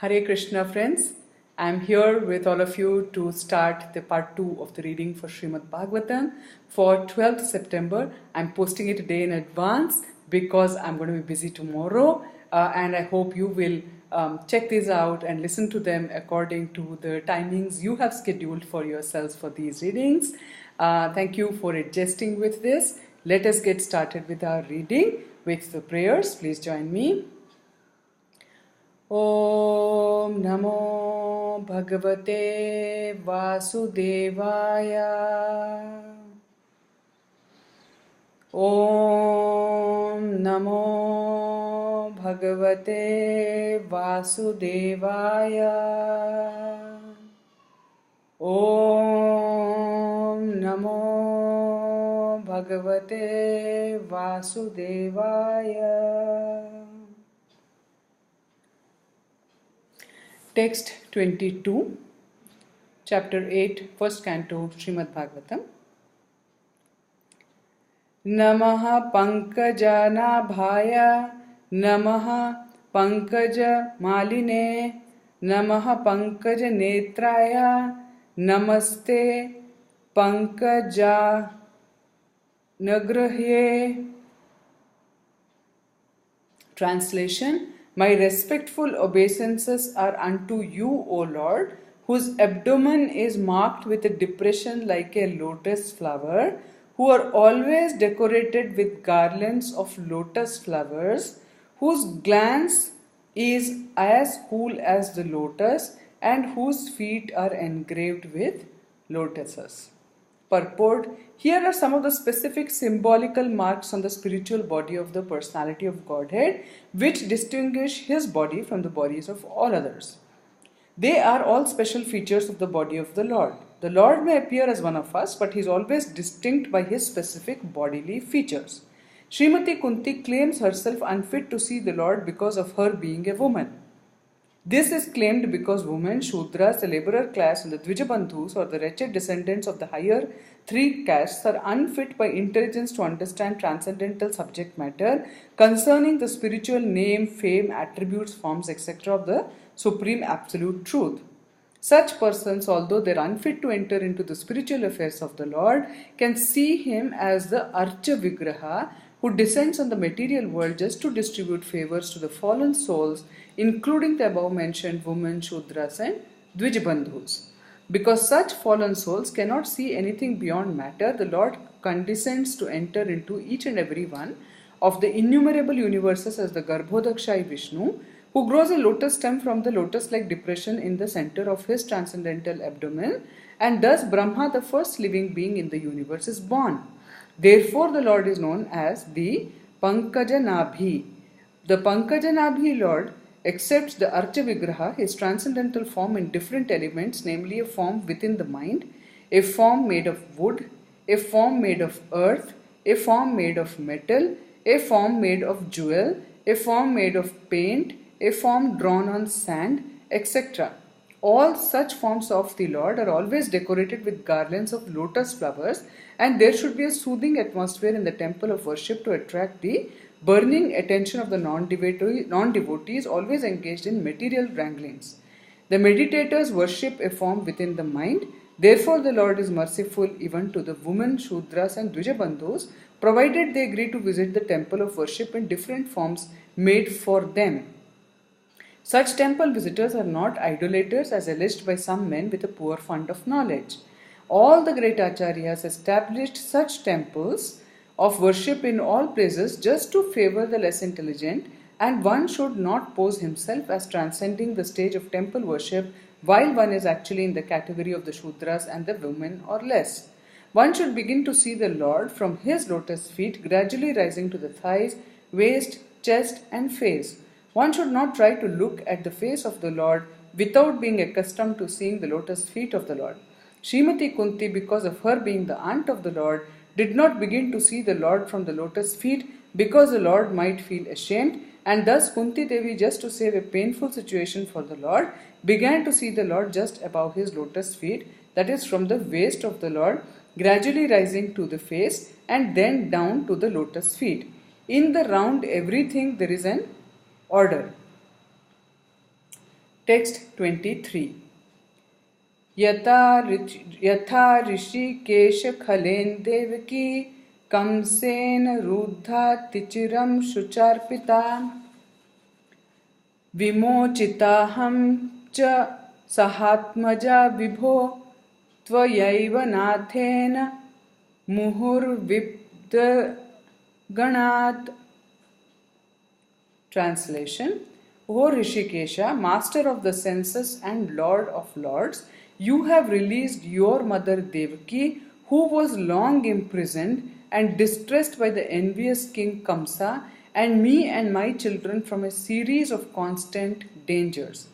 Hare Krishna friends, I am here with all of you to start the part 2 of the reading for Srimad Bhagavatam for 12th September. I'm posting it a day in advance because I'm going to be busy tomorrow and I hope you will check these out and listen to them according to the timings you have scheduled for yourselves for these readings. Thank you for adjusting with this. Let us get started with our reading with the prayers. Please join me. ॐ नमो भगवते वासुदेवाय ॐ नमो भगवते वासुदेवाय ॐ नमो भगवते वासुदेवाय. Text 22, Chapter 8, First Canto, Srimad Bhagavatam. Namaha Pankajanaabhaya, Namaha Pankaja Maline, Namaha Pankaja Netraya, Namaste Pankaja Nagrahye. Translation: My respectful obeisances are unto you, O Lord, whose abdomen is marked with a depression like a lotus flower, who are always decorated with garlands of lotus flowers, whose glance is as cool as the lotus, and whose feet are engraved with lotuses. Purport: Here are some of the specific symbolical marks on the spiritual body of the personality of Godhead which distinguish his body from the bodies of all others. They are all special features of the body of the Lord. The Lord may appear as one of us, but he is always distinct by his specific bodily features. Srimati Kunti claims herself unfit to see the Lord because of her being a woman. This is claimed because women, Shudras, the laborer class, and the Dvijabandhus, or the wretched descendants of the higher three castes, are unfit by intelligence to understand transcendental subject matter concerning the spiritual name, fame, attributes, forms, etc. of the Supreme Absolute Truth. Such persons, although they are unfit to enter into the spiritual affairs of the Lord, can see him as the Archa Vigraha who descends on the material world just to distribute favors to the fallen souls, including the above mentioned women, Shudras, and Dvijabandhus. Because such fallen souls cannot see anything beyond matter, the Lord condescends to enter into each and every one of the innumerable universes as the Garbhodakshai Vishnu, who grows a lotus stem from the lotus-like depression in the center of his transcendental abdomen, and thus Brahma, the first living being in the universe, is born. Therefore, the Lord is known as the Pankajanabhi. The Pankajanabhi Lord accepts the Archa Vigraha, his transcendental form, in different elements, namely a form within the mind, a form made of wood, a form made of earth, a form made of metal, a form made of jewel, a form made of paint, a form drawn on sand, etc. All such forms of the Lord are always decorated with garlands of lotus flowers, and there should be a soothing atmosphere in the temple of worship to attract the burning attention of the non-devotees always engaged in material wranglings. The meditators worship a form within the mind. Therefore, the Lord is merciful even to the women, Shudras, and Dvijabandhus, provided they agree to visit the temple of worship in different forms made for them. Such temple visitors are not idolaters as alleged by some men with a poor fund of knowledge. All the great acharyas established such temples of worship in all places just to favor the less intelligent, and one should not pose himself as transcending the stage of temple worship while one is actually in the category of the Shudras and the women or less. One should begin to see the Lord from his lotus feet gradually rising to the thighs, waist, chest, and face. One should not try to look at the face of the Lord without being accustomed to seeing the lotus feet of the Lord. Srimati Kunti, because of her being the aunt of the Lord, did not begin to see the Lord from the lotus feet because the Lord might feel ashamed, and thus Kunti Devi, just to save a painful situation for the Lord, began to see the Lord just above his lotus feet, that is from the waist of the Lord, gradually rising to the face and then down to the lotus feet. In the round everything there is an order. Text 23. यथा ऋषिकेश खलेन देवकी कंसेन रुद्धा तिचिरम शुचार्पिता विमोचिताहं च सहात्मजा विभो त्वयैव नाथेन मुहुर्विद्गणात्. Translation. O Rishikesha, master of the senses and lord of lords, you have released your mother Devaki, who was long imprisoned and distressed by the envious king Kamsa, and me and my children from a series of constant dangers.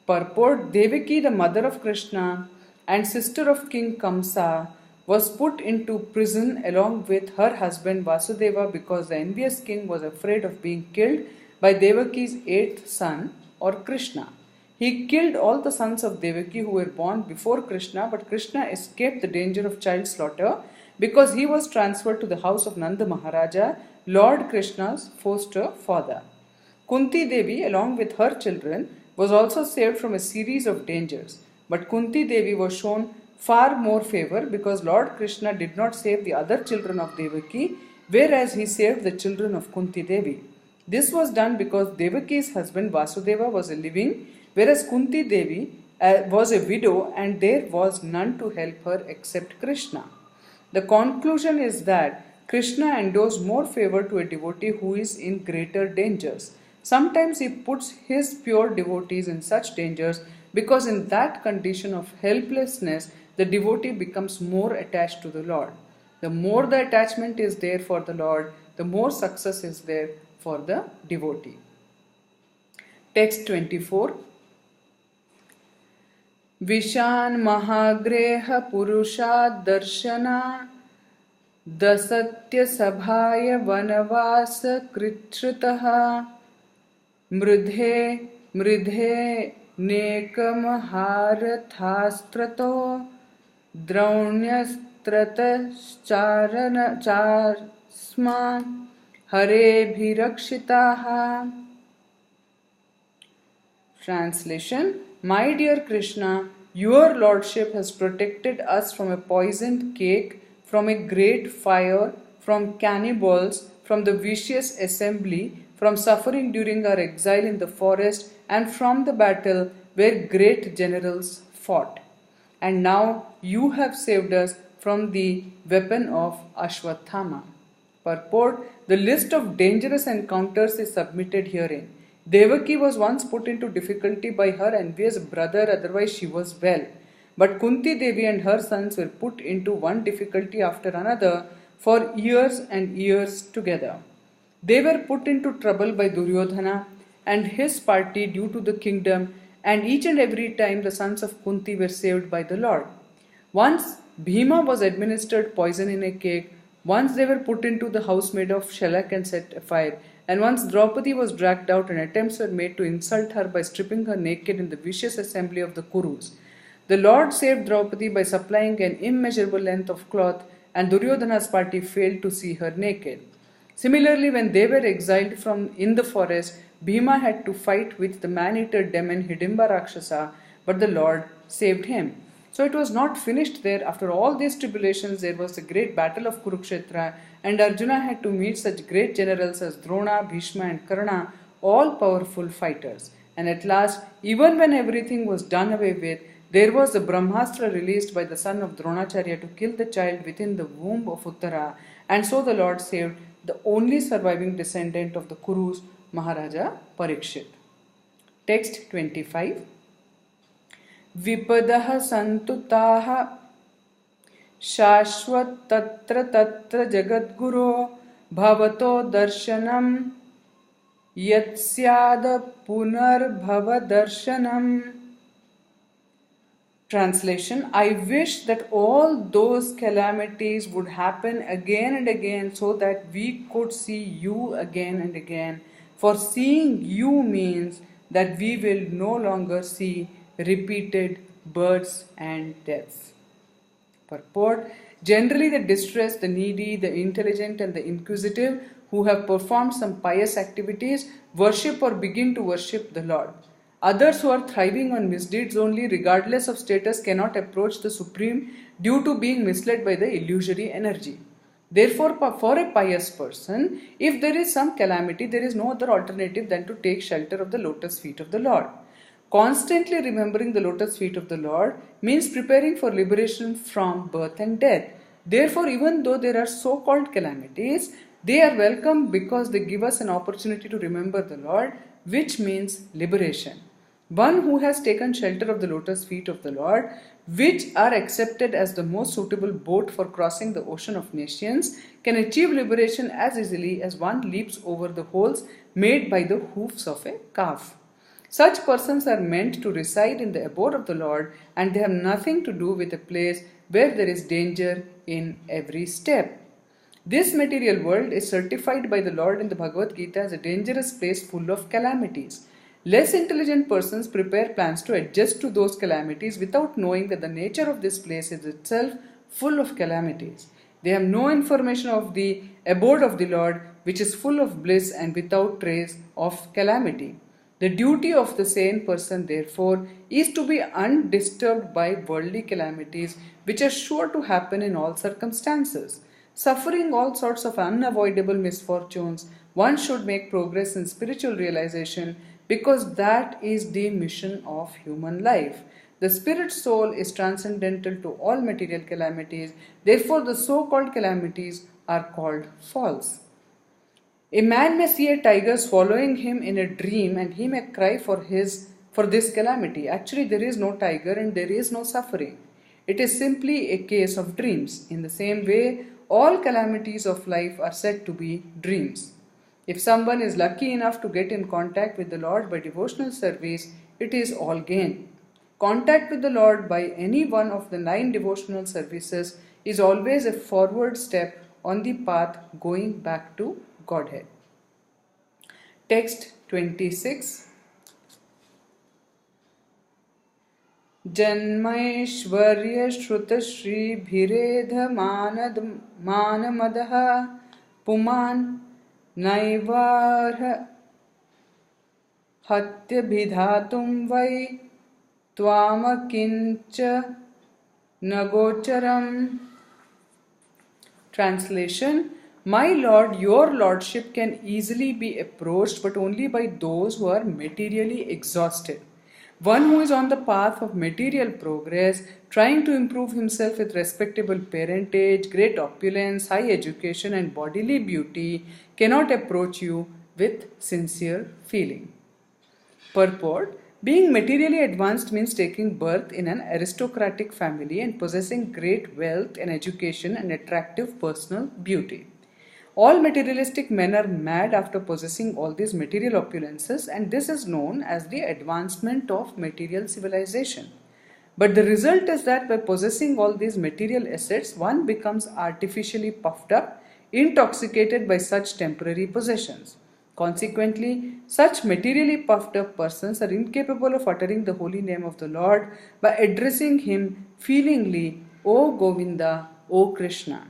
Purport. Devaki, the mother of Krishna and sister of King Kamsa, was put into prison along with her husband Vasudeva because the envious king was afraid of being killed by Devaki's eighth son, or Krishna. He killed all the sons of Devaki who were born before Krishna, but Krishna escaped the danger of child slaughter because he was transferred to the house of Nanda Maharaja, Lord Krishna's foster father. Kunti Devi, along with her children, was also saved from a series of dangers, but Kunti Devi was shown far more favor because Lord Krishna did not save the other children of Devaki, whereas he saved the children of Kunti Devi. This was done because Devaki's husband Vasudeva was a living, whereas Kunti Devi was a widow and there was none to help her except Krishna. The conclusion is that Krishna endows more favor to a devotee who is in greater dangers. Sometimes he puts his pure devotees in such dangers because in that condition of helplessness, the devotee becomes more attached to the Lord. The more the attachment is there for the Lord, the more success is there for the devotee. Text 24. Vishan Mahagreha Purusha Darshana Dasatya Sabhaya Vanavasa Kritshritaha Mridhe Nekamaharathasstrato Draunyastratacharsma Hare Bhirakshitaha. Translation. My dear Krishna, your lordship has protected us from a poisoned cake, from a great fire, from cannibals, from the vicious assembly, from suffering during our exile in the forest, and from the battle where great generals fought. And now you have saved us from the weapon of Ashwathama. Purport. The list of dangerous encounters is submitted herein. Devaki was once put into difficulty by her envious brother, otherwise she was well. But Kunti Devi and her sons were put into one difficulty after another for years and years together. They were put into trouble by Duryodhana and his party due to the kingdom, and each and every time the sons of Kunti were saved by the Lord. Once Bhima was administered poison in a cake, once they were put into the house made of shellac and set afire, and once Draupadi was dragged out and attempts were made to insult her by stripping her naked in the vicious assembly of the Kurus. The Lord saved Draupadi by supplying an immeasurable length of cloth, and Duryodhana's party failed to see her naked. Similarly, when they were exiled from in the forest, Bhima had to fight with the man-eater demon Hidimba Rakshasa, but the Lord saved him. So it was not finished there. After all these tribulations, there was the great battle of Kurukshetra, and Arjuna had to meet such great generals as Drona, Bhishma and Karna, all powerful fighters. And at last, even when everything was done away with, there was the Brahmastra released by the son of Dronacharya to kill the child within the womb of Uttara, and so the Lord saved the only surviving descendant of the Kurus, Maharaja Parikshit. Text 25. Vipadah santutaha shashvat tatra jagadguru bhavato darshanam yatsyada punarbhava darshanam. Translation. I wish that all those calamities would happen again and again so that we could see you again and again. For seeing you means that we will no longer see repeated births and deaths. Purport. Generally the distressed, the needy, the intelligent and the inquisitive who have performed some pious activities worship or begin to worship the Lord. Others who are thriving on misdeeds only, regardless of status, cannot approach the Supreme due to being misled by the illusory energy. Therefore, for a pious person, if there is some calamity, there is no other alternative than to take shelter of the lotus feet of the Lord. Constantly remembering the lotus feet of the Lord means preparing for liberation from birth and death. Therefore, even though there are so-called calamities, they are welcome because they give us an opportunity to remember the Lord, which means liberation. One who has taken shelter of the lotus feet of the Lord, which are accepted as the most suitable boat for crossing the ocean of nations, can achieve liberation as easily as one leaps over the holes made by the hoofs of a calf. Such persons are meant to reside in the abode of the Lord, and they have nothing to do with a place where there is danger in every step. This material world is certified by the Lord in the Bhagavad Gita as a dangerous place full of calamities. Less intelligent persons prepare plans to adjust to those calamities without knowing that the nature of this place is itself full of calamities. They have no information of the abode of the Lord, which is full of bliss and without trace of calamity. The duty of the sane person, therefore, is to be undisturbed by worldly calamities, which are sure to happen in all circumstances. Suffering all sorts of unavoidable misfortunes, one should make progress in spiritual realization because that is the mission of human life. The spirit soul is transcendental to all material calamities, therefore, the so called calamities are called false. A man may see a tiger swallowing him in a dream and he may cry for this calamity. Actually, there is no tiger and there is no suffering. It is simply a case of dreams. In the same way, all calamities of life are said to be dreams. If someone is lucky enough to get in contact with the Lord by devotional service, it is all gain. Contact with the Lord by any one of the 9 devotional services is always a forward step on the path going back to Godhead. Text 26. Janmaishvarya Shruta Shri Bhiredha Manamadaha Puman Naivarha Hatya Bidhatum Vai Twamakincha Nagocharam. Translation: My Lord, your Lordship can easily be approached, but only by those who are materially exhausted. One who is on the path of material progress, trying to improve himself with respectable parentage, great opulence, high education, and bodily beauty, cannot approach you with sincere feeling. Purport: Being materially advanced means taking birth in an aristocratic family and possessing great wealth and education and attractive personal beauty. All materialistic men are mad after possessing all these material opulences, and this is known as the advancement of material civilization. But the result is that by possessing all these material assets, one becomes artificially puffed up, intoxicated by such temporary possessions. Consequently, such materially puffed up persons are incapable of uttering the holy name of the Lord by addressing him feelingly, O Govinda, O Krishna.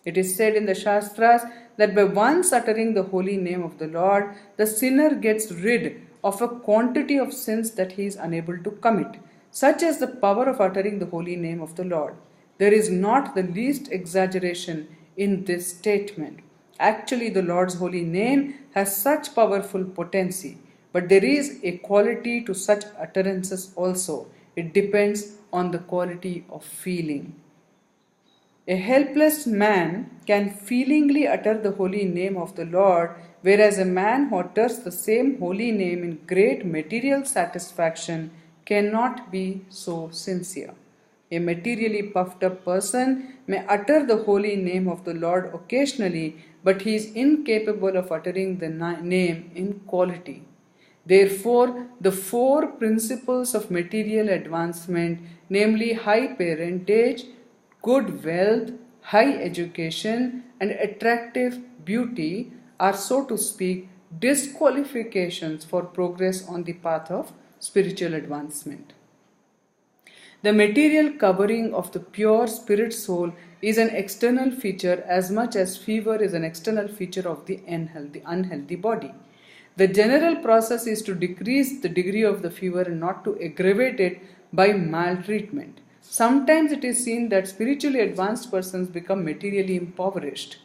It is said in the Shastras that by once uttering the holy name of the Lord, the sinner gets rid of a quantity of sins that he is unable to commit. Such is the power of uttering the holy name of the Lord. There is not the least exaggeration in this statement. Actually, the Lord's holy name has such powerful potency, but there is a quality to such utterances also. It depends on the quality of feeling. A helpless man can feelingly utter the holy name of the Lord, whereas a man who utters the same holy name in great material satisfaction cannot be so sincere. A materially puffed up person may utter the holy name of the Lord occasionally, but he is incapable of uttering the name in quality. Therefore, the 4 principles of material advancement, namely high parentage, good wealth, high education, and attractive beauty, are, so to speak, disqualifications for progress on the path of spiritual advancement. The material covering of the pure spirit soul is an external feature as much as fever is an external feature of the unhealthy body. The general process is to decrease the degree of the fever and not to aggravate it by maltreatment. Sometimes it is seen that spiritually advanced persons become materially impoverished.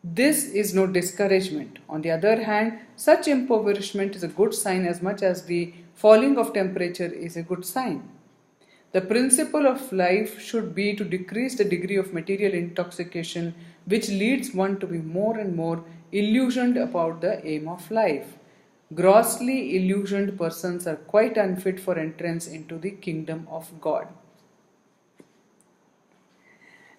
This is no discouragement. On the other hand, such impoverishment is a good sign as much as the falling of temperature is a good sign. The principle of life should be to decrease the degree of material intoxication, which leads one to be more and more illusioned about the aim of life. Grossly illusioned persons are quite unfit for entrance into the kingdom of God.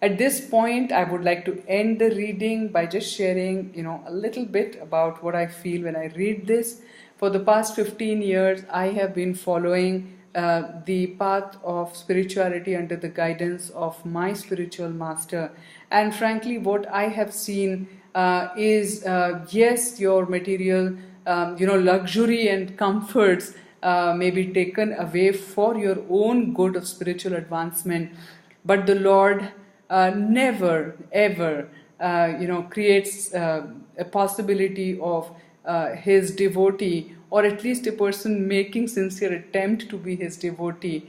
At this point, I would like to end the reading by just sharing, a little bit about what I feel when I read this. For the past 15 years, I have been following the path of spirituality under the guidance of my spiritual master. And frankly, what I have seen is, yes, your material, luxury and comforts may be taken away for your own good of spiritual advancement, but the Lord never ever creates a possibility of his devotee, or at least a person making sincere attempt to be his devotee,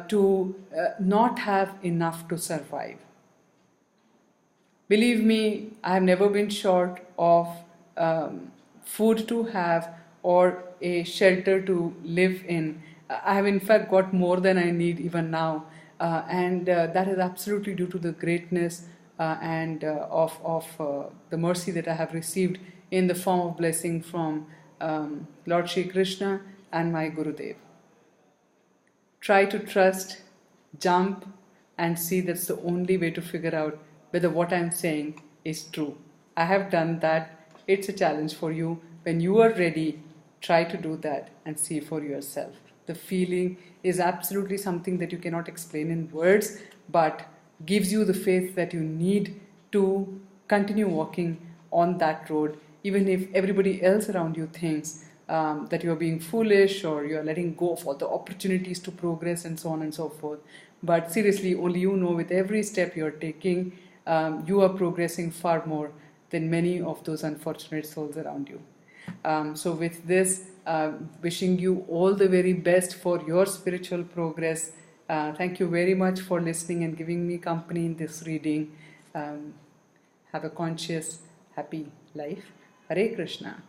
to not have enough to survive. Believe me, I have never been short of food to have or a shelter to live in. I have in fact got more than I need even now. And that is absolutely due to the greatness and of the mercy that I have received in the form of blessing from Lord Shri Krishna and my Gurudev. Try to trust, jump, and see that's the only way to figure out whether what I'm saying is true. I have done that. It's a challenge for you. When you are ready, try to do that and see for yourself. The feeling is absolutely something that you cannot explain in words, but gives you the faith that you need to continue walking on that road, even if everybody else around you thinks that you are being foolish or you are letting go of all the opportunities to progress and so on and so forth. But seriously, only you know with every step you are taking, you are progressing far more than many of those unfortunate souls around you. So with this, wishing you all the very best for your spiritual progress. Thank you very much for listening and giving me company in this reading. Have a conscious, happy life. Hare Krishna.